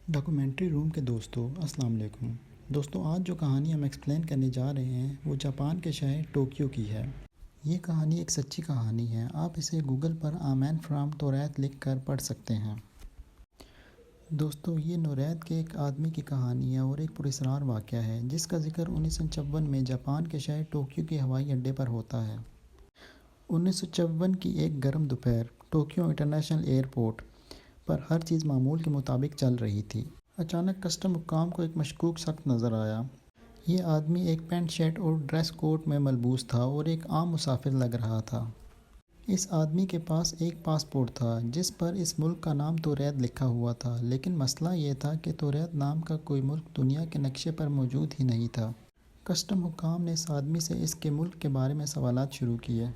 Documentary روم کے دوستوں السلام علیکم۔ دوستوں، آج جو کہانی ہم ایکسپلین کرنے جا رہے ہیں وہ جاپان کے شہر ٹوکیو کی ہے۔ یہ کہانی ایک سچی کہانی ہے۔ آپ اسے گوگل پر آمین فرام توریت لکھ کر پڑھ سکتے ہیں۔ دوستوں، یہ نوریت کے ایک آدمی کی کہانی ہے اور ایک پراسرار واقعہ ہے جس کا ذکر 1956 میں جاپان کے شہر ٹوکیو کے ہوائی اڈے پر ہوتا ہے۔ 1956 کی ایک گرم دوپہر ٹوکیو انٹرنیشنل ایئرپورٹ پر ہر چیز معمول کے مطابق چل رہی تھی۔ اچانک کسٹم حکام کو ایک مشکوک شخص نظر آیا۔ یہ آدمی ایک پینٹ شرٹ اور ڈریس کوٹ میں ملبوس تھا اور ایک عام مسافر لگ رہا تھا۔ اس آدمی کے پاس ایک پاسپورٹ تھا جس پر اس ملک کا نام توریت لکھا ہوا تھا، لیکن مسئلہ یہ تھا کہ توریت نام کا کوئی ملک دنیا کے نقشے پر موجود ہی نہیں تھا۔ کسٹم حکام نے اس آدمی سے اس کے ملک کے بارے میں سوالات شروع کیے۔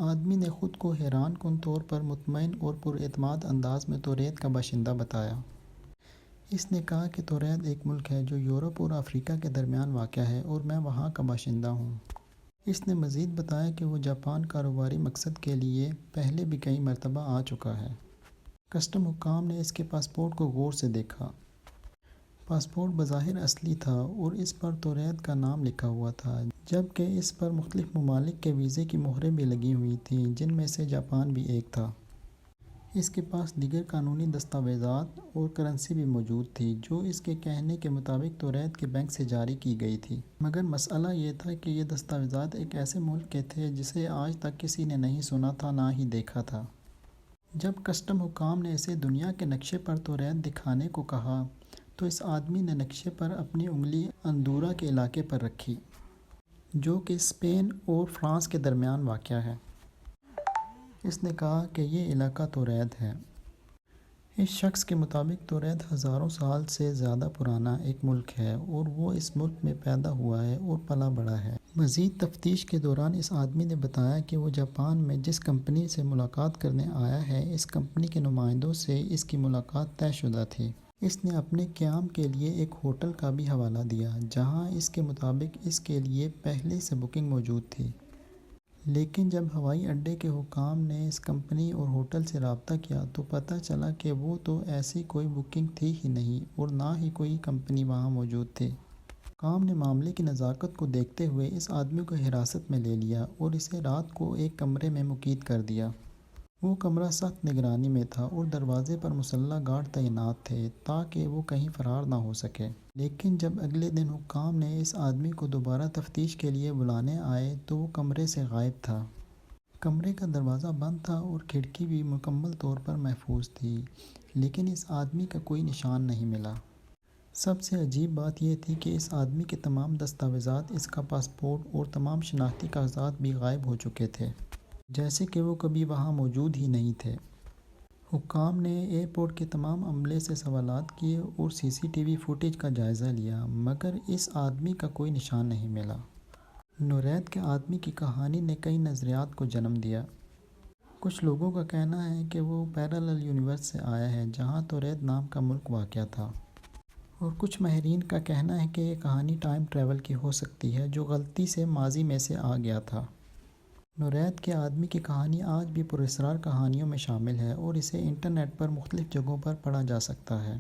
آدمی نے خود کو حیران کن طور پر مطمئن اور پراعتماد انداز میں توریت کا باشندہ بتایا۔ اس نے کہا کہ توریت ایک ملک ہے جو یورپ اور افریقہ کے درمیان واقع ہے اور میں وہاں کا باشندہ ہوں۔ اس نے مزید بتایا کہ وہ جاپان کاروباری مقصد کے لیے پہلے بھی کئی مرتبہ آ چکا ہے۔ کسٹم حکام نے اس کے پاسپورٹ کو غور سے دیکھا۔ پاسپورٹ بظاہر اصلی تھا اور اس پر توریت کا نام لکھا ہوا تھا، جبکہ اس پر مختلف ممالک کے ویزے کی مہریں بھی لگی ہوئی تھیں جن میں سے جاپان بھی ایک تھا۔ اس کے پاس دیگر قانونی دستاویزات اور کرنسی بھی موجود تھی جو اس کے کہنے کے مطابق توریت کے بینک سے جاری کی گئی تھی۔ مگر مسئلہ یہ تھا کہ یہ دستاویزات ایک ایسے ملک کے تھے جسے آج تک کسی نے نہیں سنا تھا نہ ہی دیکھا تھا۔ جب کسٹم حکام نے اسے دنیا کے نقشے پر توریت دکھانے کو کہا تو اس آدمی نے نقشے پر اپنی انگلی اندورا کے علاقے پر رکھی، جو کہ اسپین اور فرانس کے درمیان واقع ہے۔ اس نے کہا کہ یہ علاقہ توریت ہے۔ اس شخص کے مطابق توریت ہزاروں سال سے زیادہ پرانا ایک ملک ہے اور وہ اس ملک میں پیدا ہوا ہے اور پلا بڑھا ہے۔ مزید تفتیش کے دوران اس آدمی نے بتایا کہ وہ جاپان میں جس کمپنی سے ملاقات کرنے آیا ہے، اس کمپنی کے نمائندوں سے اس کی ملاقات طے شدہ تھی۔ اس نے اپنے قیام کے لیے ایک ہوٹل کا بھی حوالہ دیا جہاں اس کے مطابق اس کے لیے پہلے سے بکنگ موجود تھی۔ لیکن جب ہوائی اڈے کے حکام نے اس کمپنی اور ہوٹل سے رابطہ کیا تو پتہ چلا کہ وہ تو ایسی کوئی بکنگ تھی ہی نہیں اور نہ ہی کوئی کمپنی وہاں موجود تھی۔ حکام نے معاملے کی نزاکت کو دیکھتے ہوئے اس آدمی کو حراست میں لے لیا اور اسے رات کو ایک کمرے میں مقید کر دیا۔ وہ کمرہ سخت نگرانی میں تھا اور دروازے پر مسلح گارڈ تعینات تھے تاکہ وہ کہیں فرار نہ ہو سکے۔ لیکن جب اگلے دن حکام نے اس آدمی کو دوبارہ تفتیش کے لیے بلانے آئے تو وہ کمرے سے غائب تھا۔ کمرے کا دروازہ بند تھا اور کھڑکی بھی مکمل طور پر محفوظ تھی، لیکن اس آدمی کا کوئی نشان نہیں ملا۔ سب سے عجیب بات یہ تھی کہ اس آدمی کے تمام دستاویزات، اس کا پاسپورٹ اور تمام شناختی کاغذات بھی غائب ہو چکے تھے، جیسے کہ وہ کبھی وہاں موجود ہی نہیں تھے۔ حکام نے ایئرپورٹ کے تمام عملے سے سوالات کیے اور سی سی ٹی وی فوٹیج کا جائزہ لیا، مگر اس آدمی کا کوئی نشان نہیں ملا۔ نوریت کے آدمی کی کہانی نے کئی نظریات کو جنم دیا۔ کچھ لوگوں کا کہنا ہے کہ وہ پیرالل یونیورس سے آیا ہے جہاں توریت نام کا ملک واقع تھا، اور کچھ ماہرین کا کہنا ہے کہ یہ کہانی ٹائم ٹریول کی ہو سکتی ہے جو غلطی سے ماضی میں سے آ گیا تھا۔ نوریت کے آدمی کی کہانی آج بھی پراسرار کہانیوں میں شامل ہے اور اسے انٹرنیٹ پر مختلف جگہوں پر پڑھا جا سکتا ہے۔